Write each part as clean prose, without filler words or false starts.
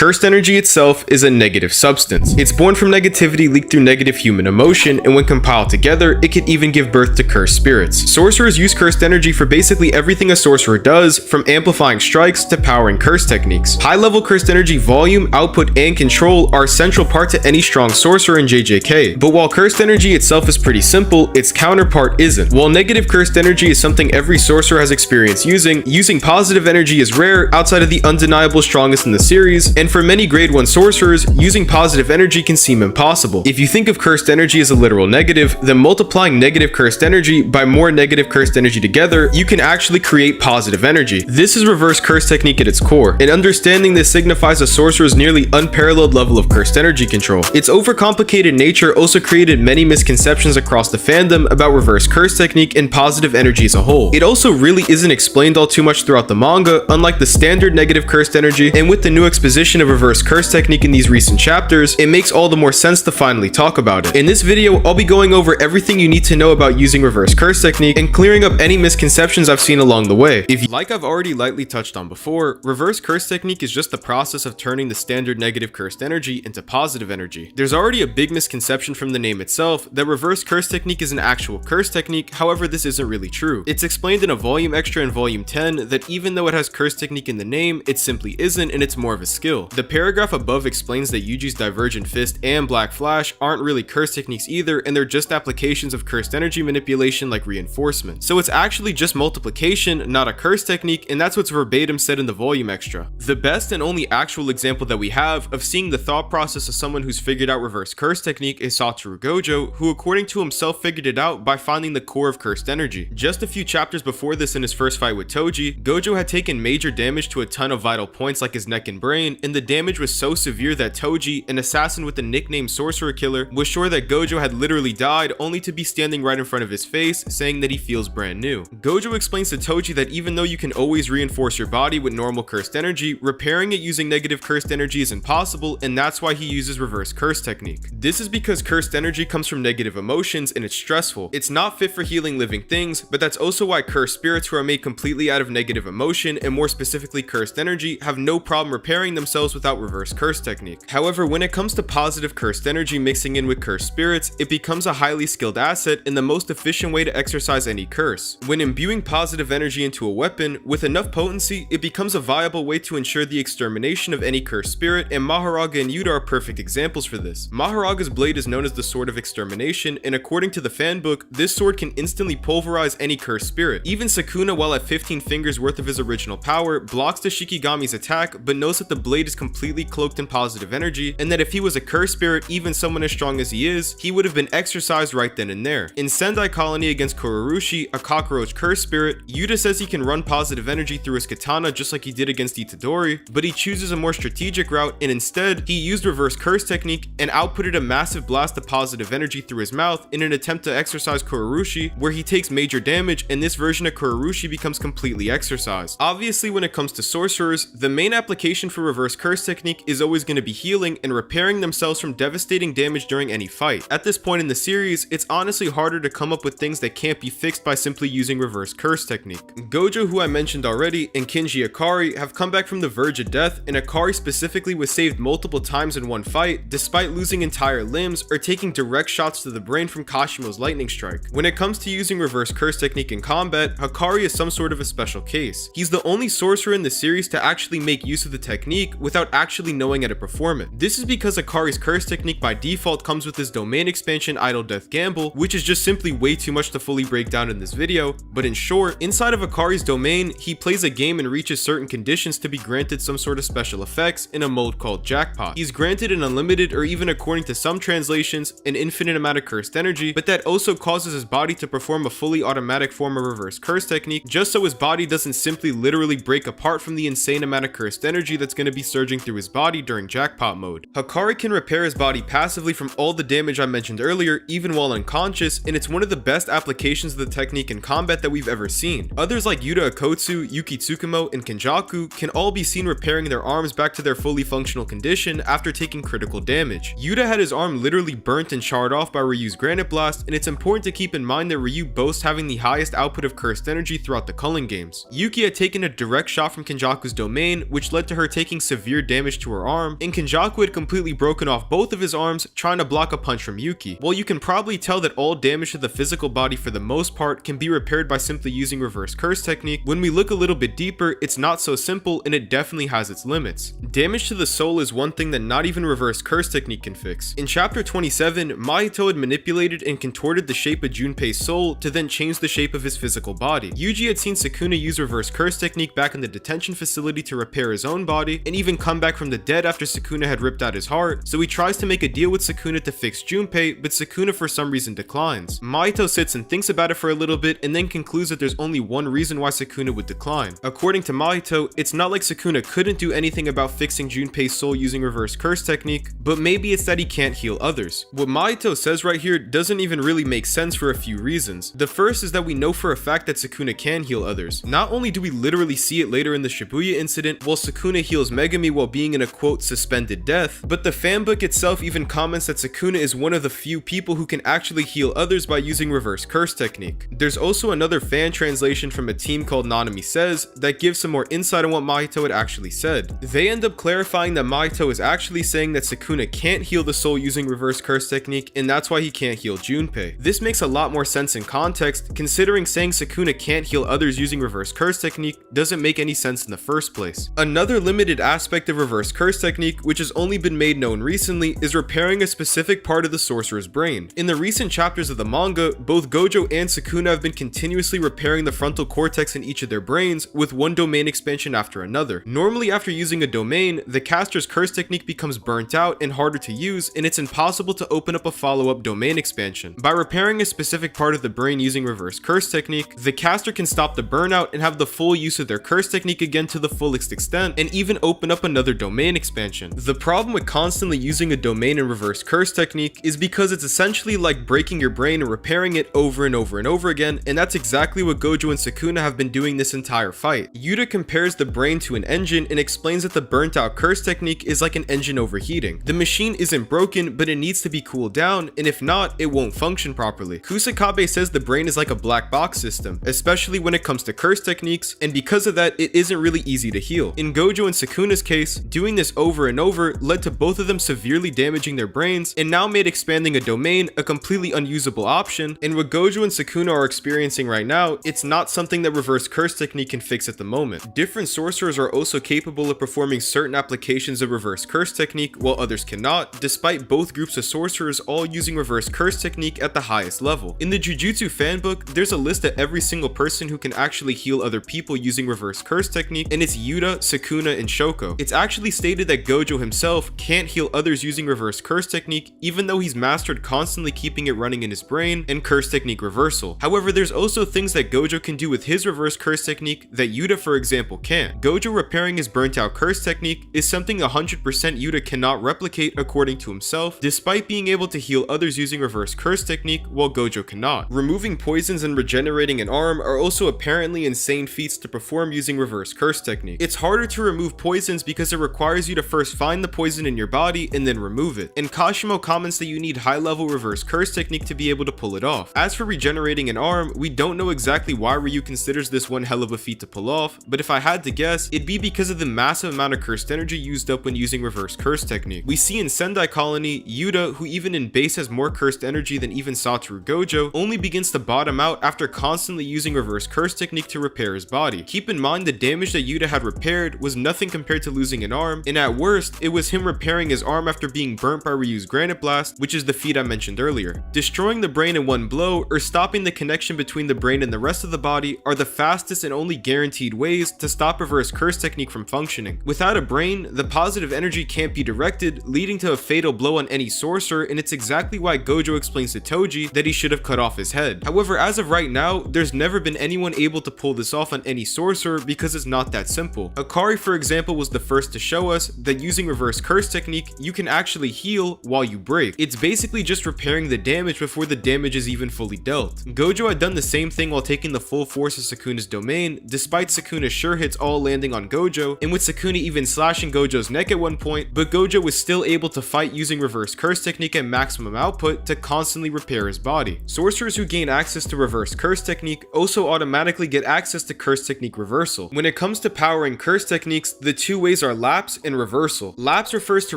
Cursed energy itself is a negative substance. It's born from negativity leaked through negative human emotion, and when compiled together, it can even give birth to cursed spirits. Sorcerers use cursed energy for basically everything a sorcerer does, from amplifying strikes to powering curse techniques. High-level cursed energy volume, output, and control are a central part to any strong sorcerer in JJK. But while cursed energy itself is pretty simple, its counterpart isn't. While negative cursed energy is something every sorcerer has experience using positive energy is rare outside of the undeniable strongest in the series, and for many grade 1 sorcerers, using positive energy can seem impossible. If you think of cursed energy as a literal negative, then multiplying negative cursed energy by more negative cursed energy together, you can actually create positive energy. This is reverse curse technique at its core, and understanding this signifies a sorcerer's nearly unparalleled level of cursed energy control. Its overcomplicated nature also created many misconceptions across the fandom about reverse curse technique and positive energy as a whole. It also really isn't explained all too much throughout the manga, unlike the standard negative cursed energy, and with the new exposition of reverse curse technique in these recent chapters, it makes all the more sense to finally talk about it. In this video, I'll be going over everything you need to know about using reverse curse technique and clearing up any misconceptions I've seen along the way. Like I've already lightly touched on before, reverse curse technique is just the process of turning the standard negative cursed energy into positive energy. There's already a big misconception from the name itself that reverse curse technique is an actual curse technique, however this isn't really true. It's explained in a volume extra in volume 10 that even though it has curse technique in the name, it simply isn't, and it's more of a skill. The paragraph above explains that Yuji's Divergent Fist and Black Flash aren't really curse techniques either, and they're just applications of cursed energy manipulation like reinforcement. So it's actually just multiplication, not a curse technique, and that's what's verbatim said in the volume extra. The best and only actual example that we have of seeing the thought process of someone who's figured out reverse curse technique is Satoru Gojo, who according to himself figured it out by finding the core of cursed energy. Just a few chapters before this, in his first fight with Toji, Gojo had taken major damage to a ton of vital points like his neck and brain, and the damage was so severe that Toji, an assassin with the nickname Sorcerer Killer, was sure that Gojo had literally died, only to be standing right in front of his face saying that he feels brand new. Gojo explains to Toji that even though you can always reinforce your body with normal cursed energy, repairing it using negative cursed energy is impossible, and that's why he uses reverse curse technique. This is because cursed energy comes from negative emotions and it's stressful. It's not fit for healing living things, but that's also why cursed spirits who are made completely out of negative emotion, and more specifically cursed energy, have no problem repairing themselves without reverse curse technique. However, when it comes to positive cursed energy mixing in with cursed spirits, it becomes a highly skilled asset and the most efficient way to exercise any curse. When imbuing positive energy into a weapon, with enough potency, it becomes a viable way to ensure the extermination of any cursed spirit, and Mahoraga and Yuta are perfect examples for this. Mahoraga's blade is known as the Sword of Extermination, and according to the fanbook, this sword can instantly pulverize any cursed spirit. Even Sukuna, while at 15 fingers worth of his original power, blocks the Shikigami's attack, but knows that the blade is completely cloaked in positive energy, and that if he was a cursed spirit, even someone as strong as he is, he would have been exorcised right then and there. In Sendai Colony against Kurorushi, a cockroach cursed spirit, Yuta says he can run positive energy through his katana just like he did against Itadori, but he chooses a more strategic route, and instead, he used reverse curse technique and outputted a massive blast of positive energy through his mouth in an attempt to exorcise Kurorushi, where he takes major damage, and this version of Kurorushi becomes completely exorcised. Obviously, when it comes to sorcerers, the main application for reverse curse technique is always going to be healing and repairing themselves from devastating damage during any fight. At this point in the series, it's honestly harder to come up with things that can't be fixed by simply using reverse curse technique. Gojo, who I mentioned already, and Kinji Akari have come back from the verge of death, and Akari specifically was saved multiple times in one fight, despite losing entire limbs or taking direct shots to the brain from Kashimo's lightning strike. When it comes to using reverse curse technique in combat, Akari is some sort of a special case. He's the only sorcerer in the series to actually make use of the technique without actually knowing how to perform it. This is because Akari's curse technique by default comes with his domain expansion Idle Death Gamble, which is just simply way too much to fully break down in this video, but in short, inside of Akari's domain, he plays a game and reaches certain conditions to be granted some sort of special effects in a mode called Jackpot. He's granted an unlimited, or even according to some translations, an infinite amount of cursed energy, but that also causes his body to perform a fully automatic form of reverse curse technique, just so his body doesn't simply literally break apart from the insane amount of cursed energy that's going to be surging through his body during Jackpot mode. Akari can repair his body passively from all the damage I mentioned earlier, even while unconscious, and it's one of the best applications of the technique in combat that we've ever seen. Others like Yuta Akotsu, Yuki Tsukumo, and Kenjaku can all be seen repairing their arms back to their fully functional condition after taking critical damage. Yuta had his arm literally burnt and charred off by Ryu's Granite Blast, and it's important to keep in mind that Ryu boasts having the highest output of cursed energy throughout the Culling games. Yuki had taken a direct shot from Kenjaku's domain, which led to her taking severe severe damage to her arm, and Kenjaku had completely broken off both of his arms trying to block a punch from Yuki. While you can probably tell that all damage to the physical body for the most part can be repaired by simply using reverse curse technique, when we look a little bit deeper, it's not so simple and it definitely has its limits. Damage to the soul is one thing that not even reverse curse technique can fix. In chapter 27, Mahito had manipulated and contorted the shape of Junpei's soul to then change the shape of his physical body. Yuji had seen Sukuna use reverse curse technique back in the detention facility to repair his own body, and even come back from the dead after Sukuna had ripped out his heart, so he tries to make a deal with Sukuna to fix Junpei, but Sukuna for some reason declines. Mahito sits and thinks about it for a little bit and then concludes that there's only one reason why Sukuna would decline. According to Mahito, it's not like Sukuna couldn't do anything about fixing Junpei's soul using reverse curse technique, but maybe it's that he can't heal others. What Mahito says right here doesn't even really make sense for a few reasons. The first is that we know for a fact that Sukuna can heal others. Not only do we literally see it later in the Shibuya incident while Sukuna heals Megami while being in a quote suspended death, but the fanbook itself even comments that Sukuna is one of the few people who can actually heal others by using reverse curse technique. There's also another fan translation from a team called Nanami Says that gives some more insight on what Mahito had actually said. They end up clarifying that Mahito is actually saying that Sukuna can't heal the soul using reverse curse technique, and that's why he can't heal Junpei. This makes a lot more sense in context, considering saying Sukuna can't heal others using reverse curse technique doesn't make any sense in the first place. Another limited aspect of reverse curse technique, which has only been made known recently, is repairing a specific part of the sorcerer's brain. In the recent chapters of the manga, both Gojo and Sukuna have been continuously repairing the frontal cortex in each of their brains with one domain expansion after another. Normally after using a domain, the caster's curse technique becomes burnt out and harder to use, and it's impossible to open up a follow-up domain expansion. By repairing a specific part of the brain using reverse curse technique, the caster can stop the burnout and have the full use of their curse technique again to the fullest extent, and even open up another domain expansion. The problem with constantly using a domain in reverse curse technique is because it's essentially like breaking your brain and repairing it over and over and over again, and that's exactly what Gojo and Sukuna have been doing this entire fight. Yuta compares the brain to an engine and explains that the burnt out curse technique is like an engine overheating. The machine isn't broken, but it needs to be cooled down, and if not, it won't function properly. Kusakabe says the brain is like a black box system, especially when it comes to curse techniques, and because of that, it isn't really easy to heal. In Gojo and Sukuna's case, doing this over and over led to both of them severely damaging their brains, and now made expanding a domain a completely unusable option, and what Gojo and Sukuna are experiencing right now, it's not something that reverse curse technique can fix at the moment. Different sorcerers are also capable of performing certain applications of reverse curse technique while others cannot, despite both groups of sorcerers all using reverse curse technique at the highest level. In the Jujutsu fanbook, there's a list of every single person who can actually heal other people using reverse curse technique, and it's Yuta, Sukuna, and Shoko. It's actually stated that Gojo himself can't heal others using reverse curse technique, even though he's mastered constantly keeping it running in his brain and curse technique reversal. However, there's also things that Gojo can do with his reverse curse technique that Yuta, for example, can't. Gojo repairing his burnt out curse technique is something 100% Yuta cannot replicate according to himself, despite being able to heal others using reverse curse technique while Gojo cannot. Removing poisons and regenerating an arm are also apparently insane feats to perform using reverse curse technique. It's harder to remove poisons because it requires you to first find the poison in your body and then remove it, and Kashimo comments that you need high level reverse curse technique to be able to pull it off. As for regenerating an arm, we don't know exactly why Ryu considers this one hell of a feat to pull off, but if I had to guess, it'd be because of the massive amount of cursed energy used up when using reverse curse technique. We see in Sendai Colony, Yuta, who even in base has more cursed energy than even Satoru Gojo, only begins to bottom out after constantly using reverse curse technique to repair his body. Keep in mind the damage that Yuta had repaired was nothing compared to losing an arm, and at worst, it was him repairing his arm after being burnt by Ryu's Granite Blast, which is the feat I mentioned earlier. Destroying the brain in one blow, or stopping the connection between the brain and the rest of the body, are the fastest and only guaranteed ways to stop reverse curse technique from functioning. Without a brain, the positive energy can't be directed, leading to a fatal blow on any sorcerer, and it's exactly why Gojo explains to Toji that he should have cut off his head. However, as of right now, there's never been anyone able to pull this off on any sorcerer because it's not that simple. Akari, for example, was the first to show us that using reverse curse technique, you can actually heal while you break. It's basically just repairing the damage before the damage is even fully dealt. Gojo had done the same thing while taking the full force of Sukuna's domain, despite Sukuna's sure hits all landing on Gojo, and with Sukuna even slashing Gojo's neck at one point, but Gojo was still able to fight using reverse curse technique at maximum output to constantly repair his body. Sorcerers who gain access to reverse curse technique also automatically get access to curse technique reversal. When it comes to powering curse techniques, the two ways ways are lapse and reversal. Lapse refers to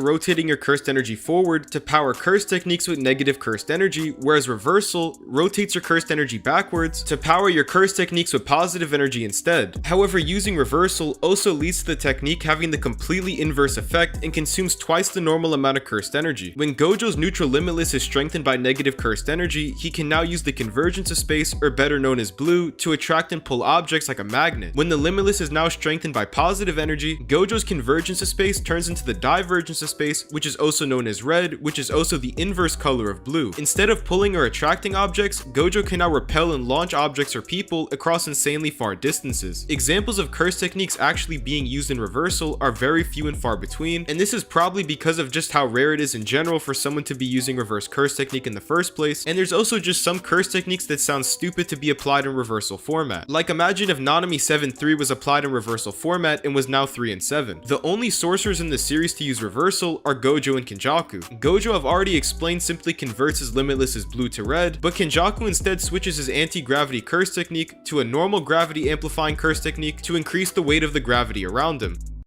rotating your cursed energy forward to power cursed techniques with negative cursed energy, whereas reversal rotates your cursed energy backwards to power your cursed techniques with positive energy instead. However, using reversal also leads to the technique having the completely inverse effect and consumes twice the normal amount of cursed energy. When Gojo's neutral limitless is strengthened by negative cursed energy, he can now use the convergence of space, or better known as blue, to attract and pull objects like a magnet. When the limitless is now strengthened by positive energy, Gojo's convergence of space turns into the divergence of space, which is also known as red, which is also the inverse color of blue. Instead of pulling or attracting objects, Gojo can now repel and launch objects or people across insanely far distances. Examples of curse techniques actually being used in reversal are very few and far between, and this is probably because of just how rare it is in general for someone to be using reverse curse technique in the first place, and there's also just some curse techniques that sound stupid to be applied in reversal format. Like, imagine if Nanami 7-3 was applied in reversal format and was now 3 and 7. The only sorcerers in the series to use reversal are Gojo and Kenjaku. Gojo, I've already explained, simply converts his limitless as blue to red, but Kenjaku instead switches his anti-gravity curse technique to a normal gravity amplifying curse technique to increase the weight of the gravity around him.